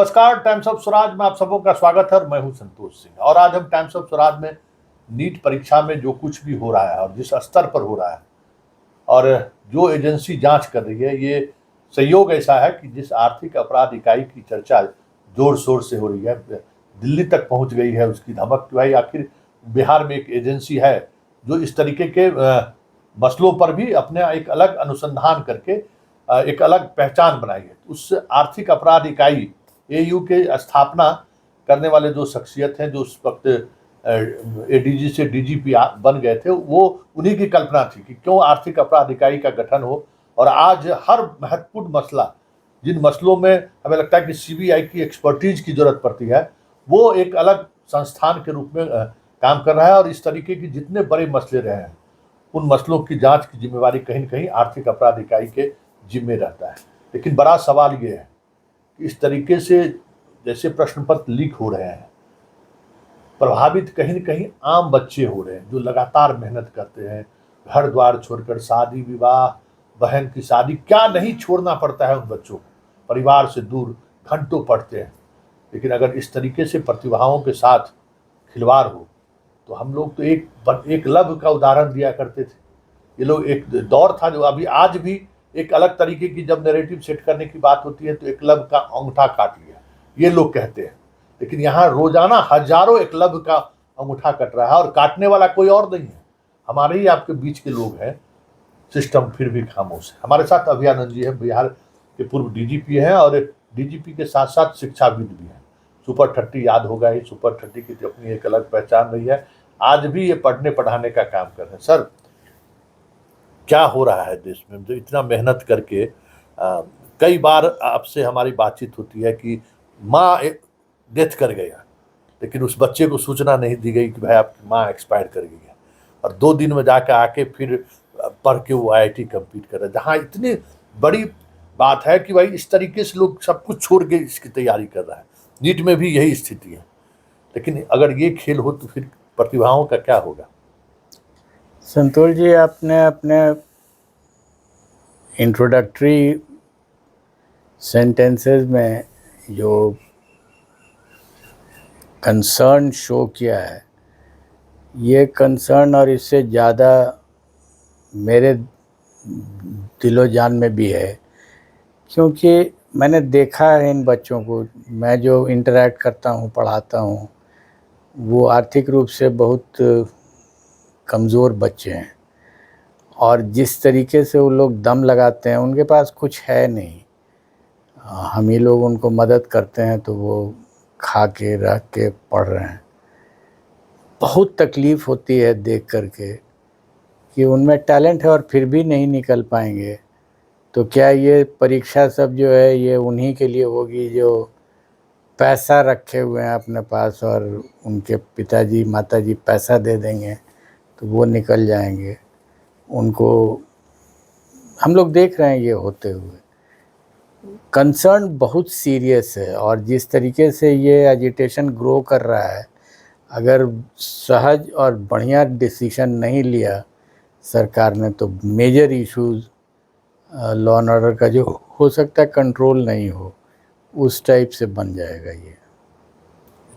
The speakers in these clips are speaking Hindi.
नमस्कार, टाइम्स ऑफ स्वराज में आप सबों का स्वागत है और मैं हूं संतोष सिंह। और आज हम टाइम्स ऑफ स्वराज में नीट परीक्षा में जो कुछ भी हो रहा है और जिस स्तर पर हो रहा है और जो एजेंसी जांच कर रही है, ये संयोग ऐसा है कि जिस आर्थिक अपराध इकाई की चर्चा जोर शोर से हो रही है, दिल्ली तक पहुंच गई है उसकी धमक कि भाई आखिर बिहार में एक एजेंसी है जो इस तरीके के मसलों पर भी अपने एक अलग अनुसंधान करके एक अलग पहचान बनाई है। उस आर्थिक अपराध इकाई एयू के स्थापना करने वाले जो शख्सियत हैं, जो उस वक्त एडीजी से डीजीपी बन गए थे, वो उन्हीं की कल्पना थी कि क्यों आर्थिक अपराध इकाई का गठन हो। और आज हर महत्वपूर्ण मसला, जिन मसलों में हमें लगता है कि सीबीआई की एक्सपर्टीज की जरूरत पड़ती है, वो एक अलग संस्थान के रूप में काम कर रहा है। और इस तरीके की जितने बड़े मसले रहे हैं, उन मसलों की जांच की जिम्मेवारी कहीं न कहीं आर्थिक अपराध इकाई के जिम्मे रहता है। लेकिन बड़ा सवाल ये है कि इस तरीके से जैसे प्रश्न पत्र लीक हो रहे हैं, प्रभावित कहीं न कहीं आम बच्चे हो रहे हैं जो लगातार मेहनत करते हैं, घर द्वार छोड़कर, शादी विवाह, बहन की शादी, क्या नहीं छोड़ना पड़ता है उन बच्चों को, परिवार से दूर घंटों पढ़ते हैं। लेकिन अगर इस तरीके से प्रतिभाओं के साथ खिलवाड़ हो तो हम लोग तो एक लव का उदाहरण दिया करते थे। ये लोग, एक दौर था जो अभी आज भी एक अलग तरीके की, जब नैरेटिव सेट करने की बात होती है तो एकलव्य का अंगूठा काट लिया, ये लोग कहते हैं। लेकिन यहाँ रोजाना हजारों एकलव्य का अंगूठा कट रहा है और काटने वाला कोई और नहीं है, हमारे ही आपके बीच के लोग हैं। सिस्टम फिर भी खामोश है। हमारे साथ अभियानंद जी है, बिहार के पूर्व डीजीपी हैं और डीजीपी के साथ साथ शिक्षाविद भी हैं। सुपर 30 याद होगा ही, सुपर 30 की अपनी एक अलग पहचान रही है। आज भी ये पढ़ने पढ़ाने का काम कर रहे हैं। सर, क्या हो रहा है देश में जो इतना मेहनत करके कई बार आपसे हमारी बातचीत होती है कि माँ डेथ कर गया, लेकिन उस बच्चे को सूचना नहीं दी गई कि भाई आपकी माँ एक्सपायर कर गई है, और 2 दिन में जाकर आके फिर पढ़ के वो आईआईटी कंप्लीट कर रहा है। जहाँ इतनी बड़ी बात है कि भाई इस तरीके से लोग सब कुछ छोड़ के इसकी तैयारी कर रहा है। नीट में भी यही स्थिति है। लेकिन अगर ये खेल हो तो फिर प्रतिभाओं का क्या होगा? संतोष जी, आपने अपने इंट्रोडक्टरी सेंटेंसेस में जो कंसर्न शो किया है, ये कंसर्न और इससे ज़्यादा मेरे दिलो जान में भी है, क्योंकि मैंने देखा है इन बच्चों को। मैं जो इंटरेक्ट करता हूँ, पढ़ाता हूँ, वो आर्थिक रूप से बहुत कमज़ोर बच्चे हैं और जिस तरीके से वो लोग दम लगाते हैं, उनके पास कुछ है नहीं। हम ही लोग उनको मदद करते हैं तो वो खा के रह के पढ़ रहे हैं। बहुत तकलीफ़ होती है देख कर के कि उनमें टैलेंट है और फिर भी नहीं निकल पाएंगे। तो क्या ये परीक्षा सब जो है ये उन्हीं के लिए होगी जो पैसा रखे हुए हैं अपने पास, और उनके पिताजी माताजी पैसा दे देंगे तो वो निकल जाएंगे? उनको हम लोग देख रहे हैं ये होते हुए। कंसर्न बहुत सीरियस है और जिस तरीके से ये एजिटेशन ग्रो कर रहा है, अगर सहज और बढ़िया डिसीजन नहीं लिया सरकार ने तो major issues law and order का जो हो सकता है कंट्रोल नहीं हो, उस टाइप से बन जाएगा ये।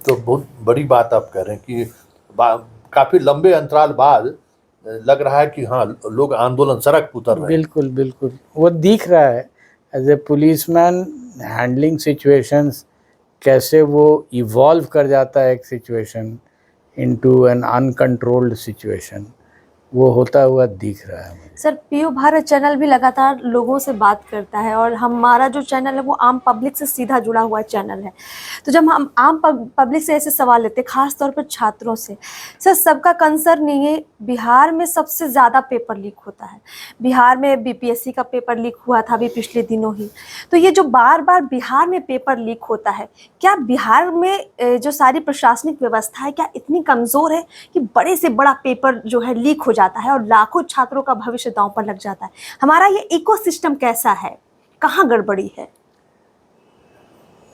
तो बहुत बड़ी बात आप कह रहे हैं कि काफी लंबे अंतराल बाद लग रहा है कि हाँ, लोग आंदोलन सड़क पर उतर रहे हैं। बिल्कुल बिल्कुल, वो दिख रहा है। As a policeman handling situations, कैसे वो इवॉल्व कर जाता है एक situation into an uncontrolled situation, वो होता हुआ दिख रहा है। सर, पीयू भारत चैनल भी लगातार लोगों से बात करता है और हमारा जो चैनल है वो आम पब्लिक से सीधा जुड़ा हुआ चैनल है। तो जब हम आम पब्लिक से ऐसे सवाल लेते हैं, खास तौर पर छात्रों से, सर सबका कंसर्न नहीं है, बिहार में सबसे ज़्यादा पेपर लीक होता है। बिहार में बीपीएससी का पेपर लीक हुआ था अभी पिछले दिनों ही। तो ये जो बार बार बिहार में पेपर लीक होता है, क्या बिहार में जो सारी प्रशासनिक व्यवस्था है क्या इतनी कमज़ोर है कि बड़े से बड़ा पेपर जो है लीक हो जाता है और लाखों छात्रों का भविष्य दांव पर लग जाता है? हमारा ये इकोसिस्टम कैसा है, कहाँ गड़बड़ी है?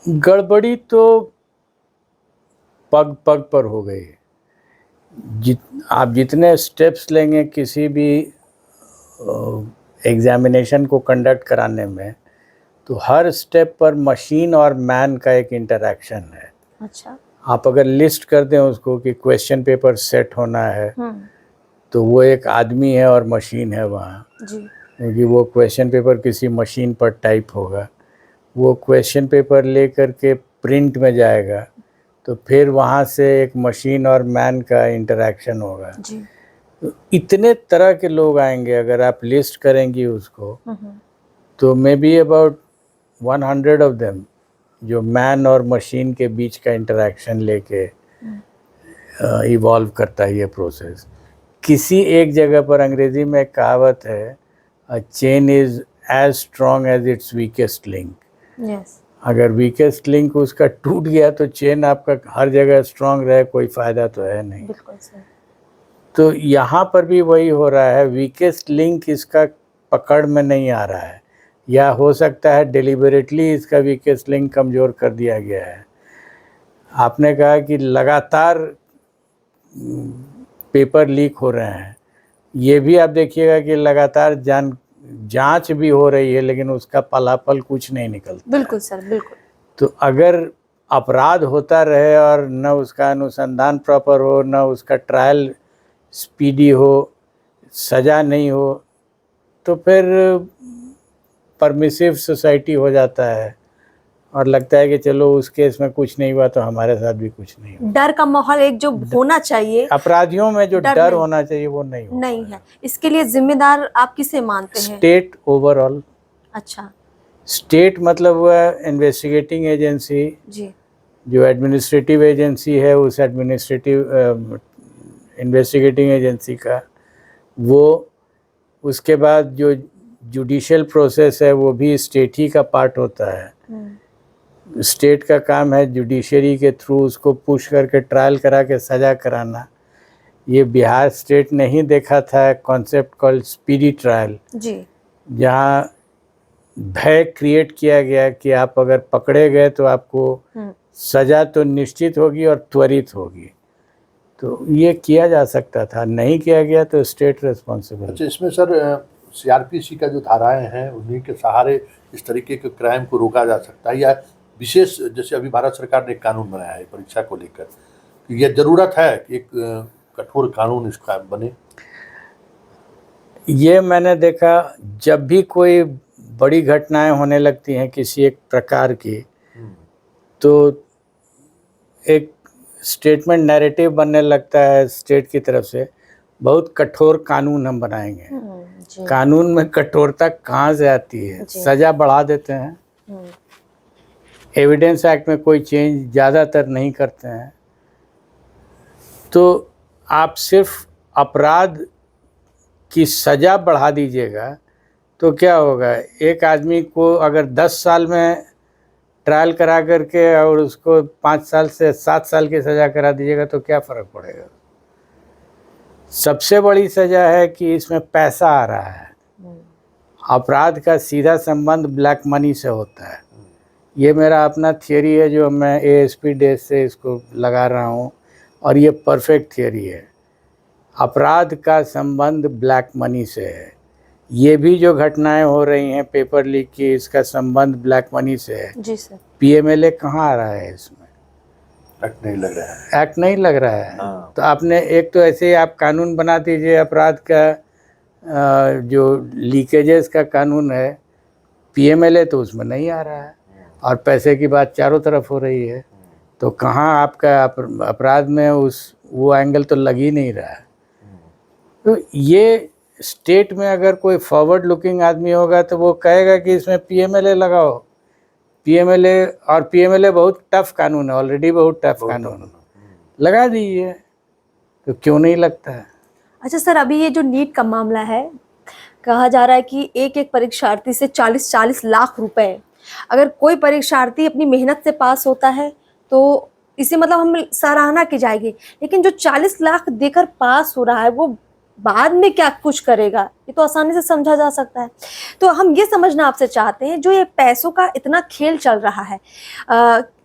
गड़बड़ी तो पग पग पर हो गई है। आप जितने स्टेप्स लेंगे किसी भी एग्जामिनेशन को कंडक्ट कराने में, तो हर स्टेप पर मशीन और मैन का एक इंटरैक्शन है। अच्छा। आप अगर लिस्ट कर दें उसको कि क्वेश्चन पेपर सेट होना है, तो वो एक आदमी है और मशीन है वहाँ, जी। क्योंकि वो क्वेश्चन पेपर किसी मशीन पर टाइप होगा, वो क्वेश्चन पेपर ले करके प्रिंट में जाएगा, तो फिर वहाँ से एक मशीन और मैन का इंटरैक्शन होगा। जी। तो इतने तरह के लोग आएंगे, अगर आप लिस्ट करेंगी उसको, तो may be about 100 of them जो मैन और मशीन के बीच का इंटरैक्शन लेके इवॉल्व करता है ये प्रोसेस। किसी एक जगह पर अंग्रेजी में एक कहावत है, a chain is as strong as its weakest link. Yes. अगर वीकेस्ट लिंक उसका टूट गया तो चेन आपका हर जगह स्ट्रांग रहे, कोई फ़ायदा तो है नहीं। बिल्कुल सर। तो यहाँ पर भी वही हो रहा है, वीकेस्ट लिंक इसका पकड़ में नहीं आ रहा है, या हो सकता है डेलिबरेटली इसका वीकेस्ट लिंक कमज़ोर कर दिया गया है। आपने कहा कि लगातार पेपर लीक हो रहे हैं, ये भी आप देखिएगा कि लगातार जांच भी हो रही है, लेकिन उसका पलापल कुछ नहीं निकलता। बिल्कुल सर, बिल्कुल। तो अगर अपराध होता रहे और न उसका अनुसंधान प्रॉपर हो, न उसका ट्रायल स्पीडी हो, सज़ा नहीं हो, तो फिर परमिसिव सोसाइटी हो जाता है और लगता है कि चलो उस केस में कुछ नहीं हुआ तो हमारे साथ भी कुछ नहीं हुआ। डर का माहौल एक जो होना चाहिए, अपराधियों में जो डर डर नहीं। होना चाहिए वो नहीं नहीं है। इसके लिए जिम्मेदार आप किसे मानते हैं? State overall. अच्छा। स्टेट मतलब हुआ इन्वेस्टिगेटिंग एजेंसी, जी। जो एडमिनिस्ट्रेटिव एजेंसी है उस एडमिनिस्ट्रेटिव इन्वेस्टिगेटिंग एजेंसी का वो, उसके बाद जो जुडिशियल प्रोसेस है वो भी स्टेट ही का पार्ट होता है। स्टेट का काम है जुडिशरी के थ्रू उसको पुश करके ट्रायल करा के सज़ा कराना। ये बिहार स्टेट ने ही देखा था कॉन्सेप्ट कॉल्ड स्पीडी ट्रायल, जी। जहाँ भय क्रिएट किया गया कि आप अगर पकड़े गए तो आपको सज़ा तो निश्चित होगी और त्वरित होगी। तो ये किया जा सकता था, नहीं किया गया तो स्टेट रिस्पॉन्सिबल। अच्छा, इसमें सर सीआरपीसी का जो धाराएं हैं उन्हीं के सहारे इस तरीके के क्राइम को रोका जा सकता है, या विशेष जैसे अभी भारत सरकार ने एक कानून बनाया है परीक्षा को लेकर, कि यह जरूरत है कि एक कठोर कानून इसका बने? ये मैंने देखा, जब भी कोई बड़ी घटनाएं होने लगती हैं किसी एक प्रकार की, तो एक स्टेटमेंट नैरेटिव बनने लगता है स्टेट की तरफ से, बहुत कठोर कानून हम बनाएंगे। कानून में कठोरता कहाँ से आती है? सज़ा बढ़ा देते हैं। एविडेंस एक्ट में कोई चेंज ज़्यादातर नहीं करते हैं। तो आप सिर्फ अपराध की सज़ा बढ़ा दीजिएगा तो क्या होगा? एक आदमी को अगर 10 साल में ट्रायल करा करके और उसको 5 साल से 7 साल की सज़ा करा दीजिएगा तो क्या फ़र्क पड़ेगा? सबसे बड़ी सज़ा है कि इसमें पैसा आ रहा है। अपराध का सीधा संबंध ब्लैक मनी से होता है। ये मेरा अपना थियरी है जो मैं एएसपी डेज से इसको लगा रहा हूँ, और ये परफेक्ट थियरी है। अपराध का संबंध ब्लैक मनी से है। ये भी जो घटनाएं हो रही हैं पेपर लीक की, इसका संबंध ब्लैक मनी से है। जी सर। पीएमएलए कहाँ आ रहा है इसमें? एक्ट नहीं लग रहा है। एक्ट नहीं लग रहा है। तो आपने एक तो ऐसे ही आप कानून बना दीजिए अपराध का, जो लीकेजेस का कानून है, पीएमएलए तो उसमें नहीं आ रहा है और पैसे की बात चारों तरफ हो रही है, तो कहाँ आपका अपराध में वो एंगल तो लग ही नहीं रहा है। तो ये स्टेट में अगर कोई फॉरवर्ड लुकिंग आदमी होगा तो वो कहेगा कि इसमें पीएमएलए लगाओ। पीएमएलए, और पीएमएलए बहुत टफ कानून है, ऑलरेडी बहुत टफ कानून, लगा दीजिए। तो क्यों नहीं लगता है? अच्छा सर, अभी ये जो नीट का मामला है, कहा जा रहा है कि एक एक परीक्षार्थी से 40-40 लाख रुपए, अगर कोई परीक्षार्थी अपनी मेहनत से पास होता है तो इसे मतलब हम सराहना की जाएगी, लेकिन जो 40 लाख देकर पास हो रहा है वो बाद में क्या कुछ करेगा, ये तो आसानी से समझा जा सकता है। तो हम ये समझना आपसे चाहते हैं, जो ये पैसों का इतना खेल चल रहा है,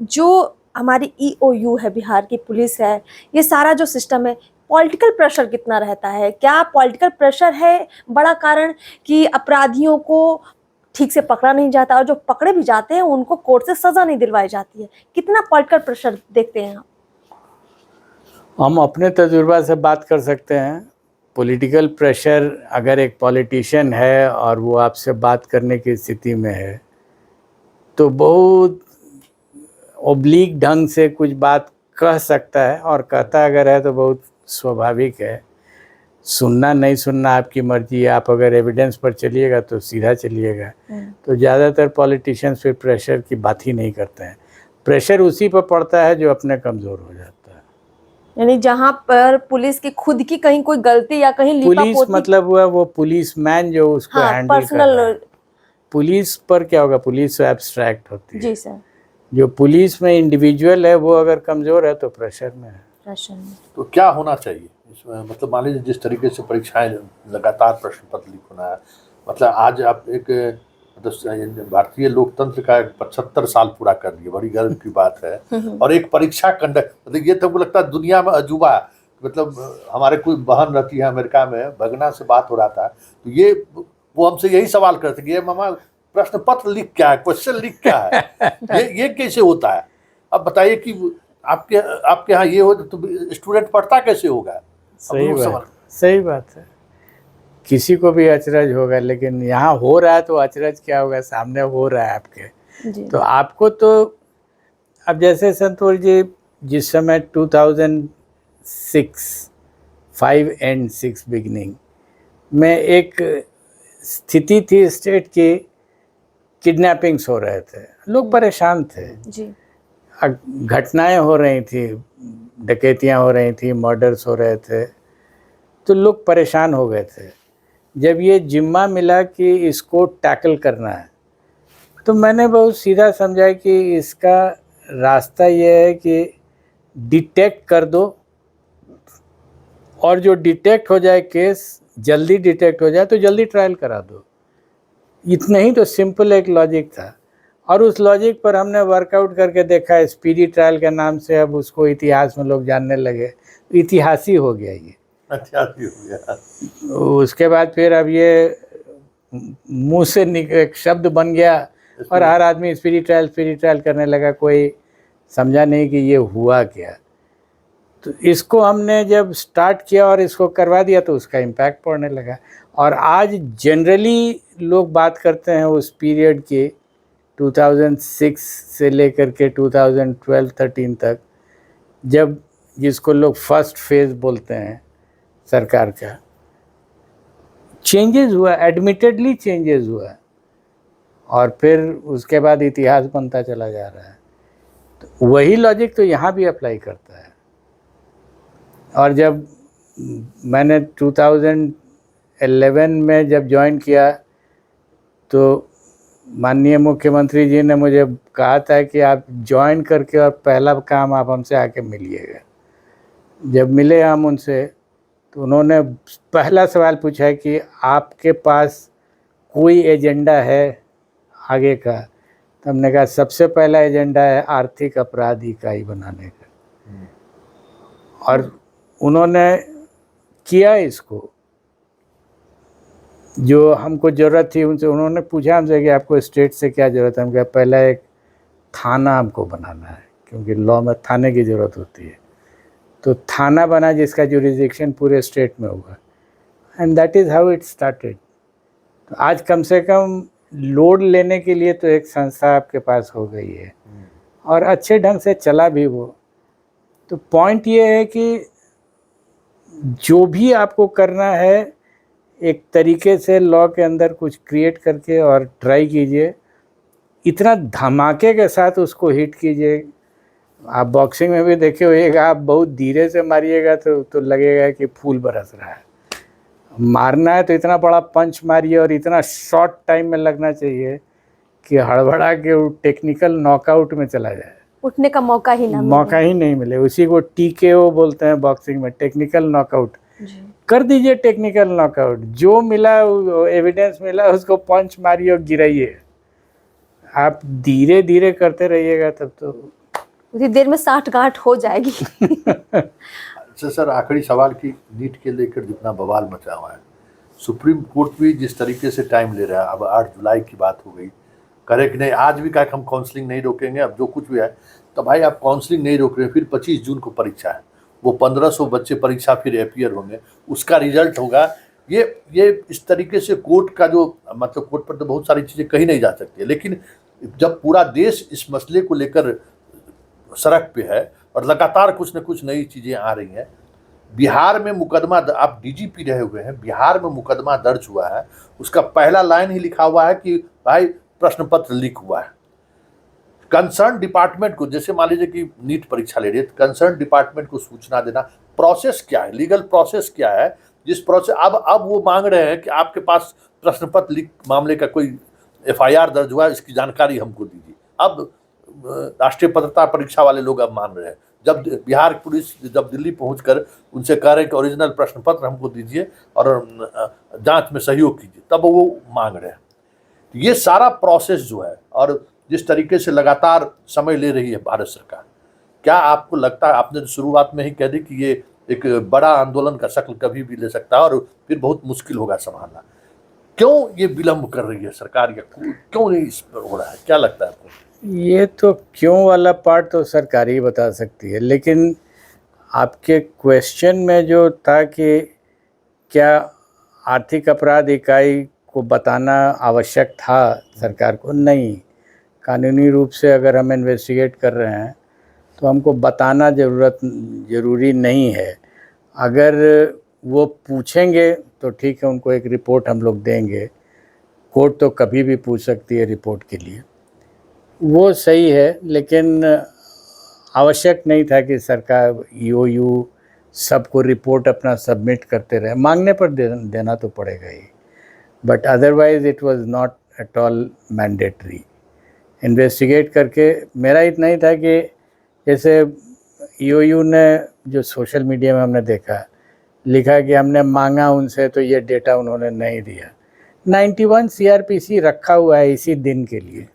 जो हमारी ईओयू है, बिहार की पुलिस है, ये सारा जो सिस्टम है, पॉलिटिकल प्रेशर कितना रहता है? क्या पॉलिटिकल प्रेशर है बड़ा कारण कि अपराधियों को ठीक से पकड़ा नहीं जाता, और जो पकड़े भी जाते हैं उनको कोर्ट से सजा नहीं दिलवाई जाती है। कितना पॉलिटिकल प्रेशर देखते हैं आप? हम अपने तजुर्बा से बात कर सकते हैं। पॉलिटिकल प्रेशर, अगर एक पॉलिटिशियन है और वो आपसे बात करने की स्थिति में है तो बहुत ओब्लिक ढंग से कुछ बात कह सकता है, और कहता अगर है तो बहुत स्वाभाविक है। सुनना नहीं सुनना आपकी मर्जी है, आप अगर एविडेंस पर चलिएगा तो सीधा चलिएगा। तो ज़्यादातर पॉलिटिशियंस फिर प्रेशर की बात ही नहीं करते हैं। प्रेशर उसी पर पड़ता है जो अपने कमज़ोर हो जाता है। यानी जहाँ पर पुलिस की खुद की कहीं कोई गलती या कहीं पुलिस लीपापोती, मतलब हुआ वो पुलिस मैन जो उसको हाँ, हैंडल कर रहा है। पर्सनल। पुलिस पर क्या होगा, पुलिस तो एब्स्ट्रैक्ट होती है। जी सर। जो पुलिस में इंडिविजुअल है वो अगर कमज़ोर है तो प्रेशर में है। प्रश्न में तो क्या होना चाहिए इसमें? मतलब मान लीजिए जिस तरीके से परीक्षाएं लगातार प्रश्न पत्र लीक होना है, मतलब आज आप एक मतलब भारतीय लोकतंत्र का 75 साल पूरा कर दिए, बड़ी गर्व की बात है। और एक परीक्षा कंडक्ट, मतलब ये तो मुझे लगता है दुनिया में अजूबा है। मतलब हमारे कोई बहन रहती है अमेरिका में, भगना से बात हो रहा था, तो ये वो हमसे यही सवाल करते कि ये मामा प्रश्न पत्र लीक क्या है, क्वेश्चन लीक क्या है, ये कैसे होता है? अब बताइए कि आपके यहाँ ये हो तो स्टूडेंट पढ़ता कैसे होगा? सही बात है। किसी को भी अचरज होगा, लेकिन यहाँ हो रहा है तो अचरज क्या होगा, सामने हो रहा है आपके। जी। तो आपको तो अब जैसे संतोष जी जिस समय 2006 5 एंड 6 बिगिनिंग में एक स्थिति थी स्टेट की, किडनैपिंग्स हो रहे थे, लोग परेशान थे जी। घटनाएं हो रही थी, डकैतियां हो रही थी, मर्डर्स हो रहे थे, तो लोग परेशान हो गए थे। जब ये जिम्मा मिला कि इसको टैकल करना है तो मैंने बहुत सीधा समझा कि इसका रास्ता ये है कि डिटेक्ट कर दो, और जो डिटेक्ट हो जाए केस, जल्दी डिटेक्ट हो जाए तो जल्दी ट्रायल करा दो। इतना ही तो सिंपल एक लॉजिक था, और उस लॉजिक पर हमने वर्कआउट करके देखा। स्पीडी ट्रायल के नाम से अब उसको इतिहास में लोग जानने लगे, इतिहास ही हो गया ये। अच्छा भी हो गया। उसके बाद फिर अब ये मुंह से एक शब्द बन गया और हर आदमी स्पीडी ट्रायल करने लगा। कोई समझा नहीं कि ये हुआ क्या। तो इसको हमने जब स्टार्ट किया और इसको करवा दिया तो उसका इम्पैक्ट पड़ने लगा। और आज जनरली लोग बात करते हैं उस पीरियड के 2006 से लेकर के 2012-13 तक, जब जिसको लोग फर्स्ट फेज बोलते हैं सरकार का, चेंजेस हुआ, एडमिटेडली चेंजेस हुआ, और फिर उसके बाद इतिहास बनता चला जा रहा है। तो वही लॉजिक तो यहाँ भी अप्लाई करता है। और जब मैंने 2011 में जब ज्वाइन किया तो माननीय मुख्यमंत्री जी ने मुझे कहा था कि आप ज्वाइन करके और पहला काम आप हमसे आके मिलिएगा। जब मिले हम उनसे तो उन्होंने पहला सवाल पूछा कि आपके पास कोई एजेंडा है आगे का? तो हमने कहा सबसे पहला एजेंडा है आर्थिक अपराध इकाई बनाने का। और उन्होंने किया इसको, जो हमको ज़रूरत थी उनसे उन्होंने पूछा हमसे कि आपको स्टेट से क्या ज़रूरत है। हम कहा पहला एक थाना हमको बनाना है, क्योंकि लॉ में थाने की ज़रूरत होती है। तो थाना बना जिसका जुरिसडिक्शन पूरे स्टेट में हुआ, and that is how it started. तो आज कम से कम लोड लेने के लिए तो एक संस्था आपके पास हो गई है, और अच्छे ढंग से चला भी वो। तो पॉइंट ये है कि जो भी आपको करना है एक तरीके से लॉ के अंदर कुछ क्रिएट करके और ट्राई कीजिए, इतना धमाके के साथ उसको हिट कीजिए। आप बॉक्सिंग में भी देखे होइएगा, आप बहुत धीरे से मारिएगा तो लगेगा कि फूल बरस रहा है। मारना है तो इतना बड़ा पंच मारिए और इतना शॉर्ट टाइम में लगना चाहिए कि हड़बड़ा के वो टेक्निकल नॉकआउट में चला जाए, उठने का मौका ही नहीं मिले। उसी को TKO बोलते हैं बॉक्सिंग में, टेक्निकल नॉकआउट। कर दीजिए टेक्निकल नॉकआउट, जो मिला एविडेंस मिला उसको पंच मारिए और गिराइए। आप धीरे धीरे करते रहिएगा तब तो उतनी देर में 60 गांठ हो जाएगी। अच्छा सर, आखिरी सवाल की नीट के लेकर जितना बवाल मचा हुआ है, सुप्रीम कोर्ट भी जिस तरीके से टाइम ले रहा है, अब 8 जुलाई की बात हो गई, करे कि नहीं, आज भी कहा कि हम काउंसलिंग नहीं रोकेंगे, अब जो कुछ भी है, तो भाई आप काउंसलिंग नहीं रोक रहे, फिर 25 जून को परीक्षा है, वो 1500 बच्चे परीक्षा फिर अपियर होंगे, उसका रिजल्ट होगा। ये इस तरीके से कोर्ट का जो मतलब, कोर्ट पर तो बहुत सारी चीज़ें कही नहीं जा सकती है, लेकिन जब पूरा देश इस मसले को लेकर सड़क पे है और लगातार कुछ न कुछ नई चीज़ें आ रही हैं, बिहार में मुकदमा, आप डीजीपी रहे हुए हैं, बिहार में मुकदमा दर्ज हुआ है, उसका पहला लाइन ही लिखा हुआ है कि भाई प्रश्न पत्र लीक हुआ है। कंसर्न डिपार्टमेंट को, जैसे मान लीजिए कि नीट परीक्षा ले रही है, कंसर्न डिपार्टमेंट को सूचना देना, प्रोसेस क्या है, लीगल प्रोसेस क्या है, जिस प्रोसेस अब वो मांग रहे हैं कि आपके पास प्रश्न पत्र लीक मामले का कोई एफआईआर दर्ज हुआ है, इसकी जानकारी हमको दीजिए। अब राष्ट्रीय पात्रता परीक्षा वाले लोग अब मान रहे हैं, जब बिहार पुलिस जब दिल्ली पहुंचकर उनसे कह रहे हैं कि ओरिजिनल प्रश्न पत्र हमको दीजिए और जांच में सहयोग कीजिए, तब वो मांग रहे हैं। ये सारा प्रोसेस जो है, और जिस तरीके से लगातार समय ले रही है भारत सरकार, क्या आपको लगता है, आपने शुरुआत में ही कह दी कि ये एक बड़ा आंदोलन का शक्ल कभी भी ले सकता है और फिर बहुत मुश्किल होगा संभालना, क्यों ये विलम्ब कर रही है सरकार, या क्यों नहीं इस पर हो रहा है, क्या लगता है आपको? ये तो क्यों वाला पार्ट तो सरकार ही बता सकती है, लेकिन आपके क्वेश्चन में जो था कि क्या आर्थिक अपराध इकाई को बताना आवश्यक था सरकार को, नहीं, कानूनी रूप से अगर हम इन्वेस्टिगेट कर रहे हैं तो हमको बताना ज़रूरी नहीं है। अगर वो पूछेंगे तो ठीक है, उनको एक रिपोर्ट हम लोग देंगे, कोर्ट तो कभी भी पूछ सकती है रिपोर्ट के लिए, वो सही है, लेकिन आवश्यक नहीं था कि सरकार ईओयू सबको रिपोर्ट अपना सबमिट करते रहे, मांगने पर देना तो पड़ेगा ही, but otherwise it was not at all mandatory. Investigate करके मेरा इतना ही था कि जैसे ईओयू ने, जो सोशल मीडिया में हमने देखा, लिखा कि हमने मांगा उनसे तो ये डेटा उन्होंने नहीं दिया। 91 सीआरपीसी रखा हुआ है इसी दिन के लिए।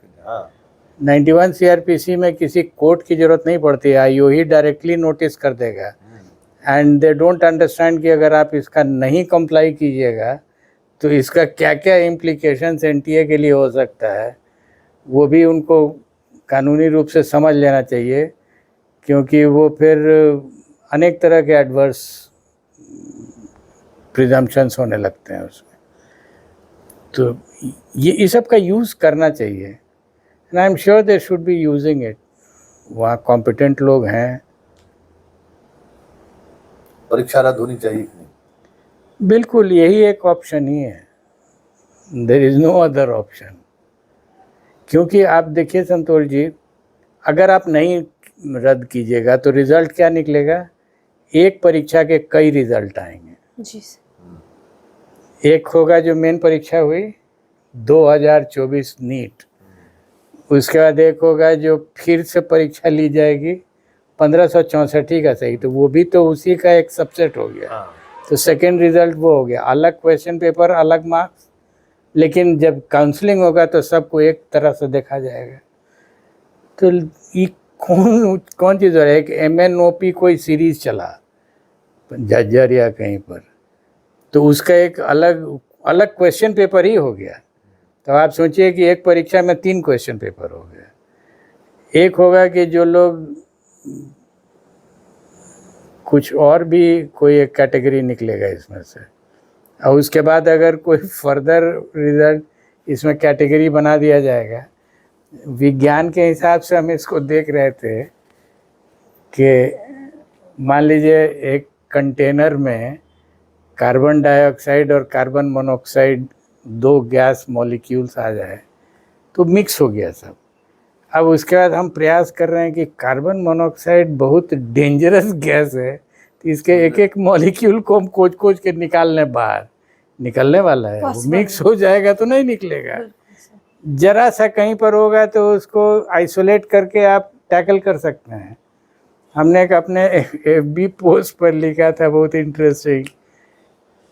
91 सीआरपीसी में किसी कोर्ट की ज़रूरत नहीं पड़ती है, आईओ ही डायरेक्टली नोटिस कर देगा। एंड दे डोंट अंडरस्टैंड कि अगर आप इसका नहीं कंप्लाई कीजिएगा तो इसका क्या क्या इम्प्लीकेशंस एनटीए के लिए हो सकता है, वो भी उनको कानूनी रूप से समझ लेना चाहिए, क्योंकि वो फिर अनेक तरह के एडवर्स प्रिजम्पशंस होने लगते हैं उसमें। तो ये इस सब का यूज़ करना चाहिए, and I am sure they should be using it. वहाँ कॉम्पिटेंट लोग हैं। परीक्षा रद्द होनी चाहिए कि नहीं? बिल्कुल, यही एक ऑप्शन ही है, there is no other option. क्योंकि आप देखिए संतोष जी, अगर आप नहीं रद्द कीजिएगा तो रिज़ल्ट क्या निकलेगा, एक परीक्षा के कई रिज़ल्ट आएंगे जी। एक होगा जो मेन परीक्षा हुई 2024 नीट, उसके बाद एक होगा जो फिर से परीक्षा ली जाएगी 1564 का, सही, तो वो भी तो उसी का एक सबसेट हो गया। तो सेकेंड रिज़ल्ट वो हो गया, अलग क्वेश्चन पेपर, अलग मार्क्स, लेकिन जब काउंसलिंग होगा तो सबको एक तरह से देखा जाएगा। तो ये कौन चीज़ हो रहा है कि MNOP कोई सीरीज़ चला जज्जर या कहीं पर, तो उसका एक अलग क्वेश्चन पेपर ही हो गया। तो आप सोचिए कि एक परीक्षा में 3 क्वेश्चन पेपर हो गए। एक होगा कि जो लोग कुछ और भी कोई एक कैटेगरी निकलेगा इसमें से, और उसके बाद अगर कोई फर्दर रिज़ल्ट इसमें कैटेगरी बना दिया जाएगा। विज्ञान के हिसाब से हम इसको देख रहे थे कि मान लीजिए एक कंटेनर में कार्बन डाइऑक्साइड और कार्बन मोनोऑक्साइड 2 गैस मॉलिक्यूल्स आ जाए तो मिक्स हो गया सब। अब उसके बाद हम प्रयास कर रहे हैं कि कार्बन मोनोऑक्साइड बहुत डेंजरस गैस है, तो इसके एक एक मॉलिक्यूल को हम खोज के निकाल लें, बाहर निकलने वाला है, वो मिक्स हो जाएगा तो नहीं निकलेगा। जरा सा कहीं पर होगा तो उसको आइसोलेट करके आप टैकल कर सकते हैं। हमने एक अपने FB पोस्ट पर लिखा था, बहुत इंटरेस्टिंग,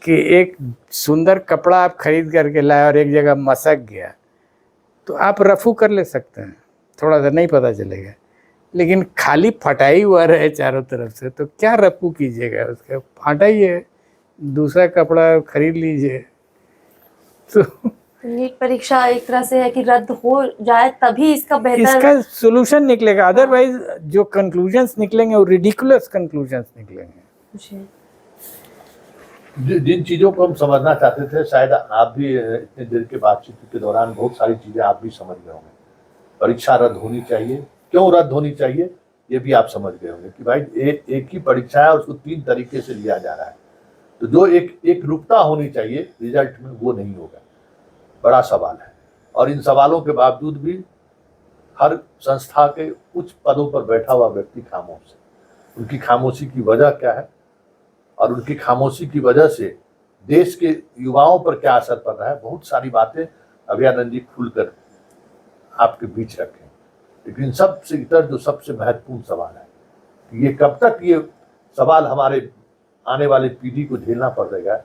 कि एक सुंदर कपड़ा आप खरीद करके लाए और एक जगह मसक गया तो आप रफू कर ले सकते हैं, थोड़ा सा नहीं पता चलेगा, लेकिन खाली फटाई हुआ रहे चारों तरफ से तो क्या रफू कीजिएगा, उसका हटाइए, दूसरा कपड़ा खरीद लीजिए, तो नीट परीक्षा एक तरह से है कि रद्द हो जाए तभी इसका बेहतर इसका सोल्यूशन निकलेगा, अदरवाइज जो कंक्लूजन्स निकलेंगे वो रिडिकुलस कंक्लूजन्स निकलेंगे। जी। जिन चीज़ों को हम समझना चाहते थे, शायद आप भी इतने देर के बातचीत के दौरान बहुत सारी चीज़ें आप भी समझ गए होंगे। परीक्षा रद्द होनी चाहिए, क्यों रद्द होनी चाहिए ये भी आप समझ गए होंगे कि भाई एक ही परीक्षा है और उसको 3 तरीके से लिया जा रहा है, तो जो एक रूपता होनी चाहिए रिजल्ट में वो नहीं होगा। बड़ा सवाल है, और इन सवालों के बावजूद भी हर संस्था के उच्च पदों पर बैठा हुआ व्यक्ति खामोश है। उनकी खामोशी की वजह क्या है, और उनकी खामोशी की वजह से देश के युवाओं पर क्या असर पड़ रहा है, बहुत सारी बातें अभयानंद जी खुलकर आपके बीच रखें। लेकिन सबसे इतर जो सबसे महत्वपूर्ण सवाल है कि ये कब तक ये सवाल हमारे आने वाली पीढ़ी को झेलना पड़ेगा,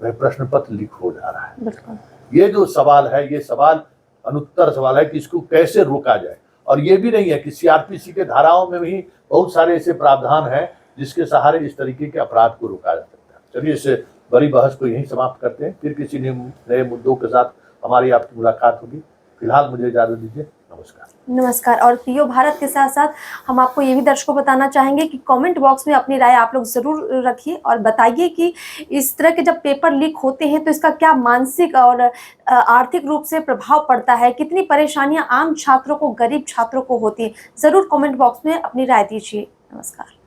वह प्रश्न पत्र लीक हो जा रहा है। बिल्कुल। ये जो सवाल है, ये सवाल अनुत्तर सवाल है कि इसको कैसे रोका जाए। और ये भी नहीं है कि सीआरपीसी के धाराओं में भी बहुत सारे ऐसे प्रावधान हैं जिसके सहारे इस तरीके के अपराध को रोका जा सकता है। चलिए इस बड़ी बहस को यहीं समाप्त करते हैं, फिर किसी नए मुद्दों के साथ हमारी आपकी मुलाकात होगी। फिलहाल मुझे इजाजत दीजिए, नमस्कार। नमस्कार। और पीओ भारत के साथ साथ हम आपको ये भी दर्शकों बताना चाहेंगे कि कमेंट बॉक्स में अपनी राय आप लोग ज़रूर रखिए और बताइए कि इस तरह के जब पेपर लीक होते हैं तो इसका क्या मानसिक और आर्थिक रूप से प्रभाव पड़ता है, कितनी परेशानियां आम छात्रों को, गरीब छात्रों को होती है। ज़रूर कमेंट बॉक्स में अपनी राय दीजिए। नमस्कार।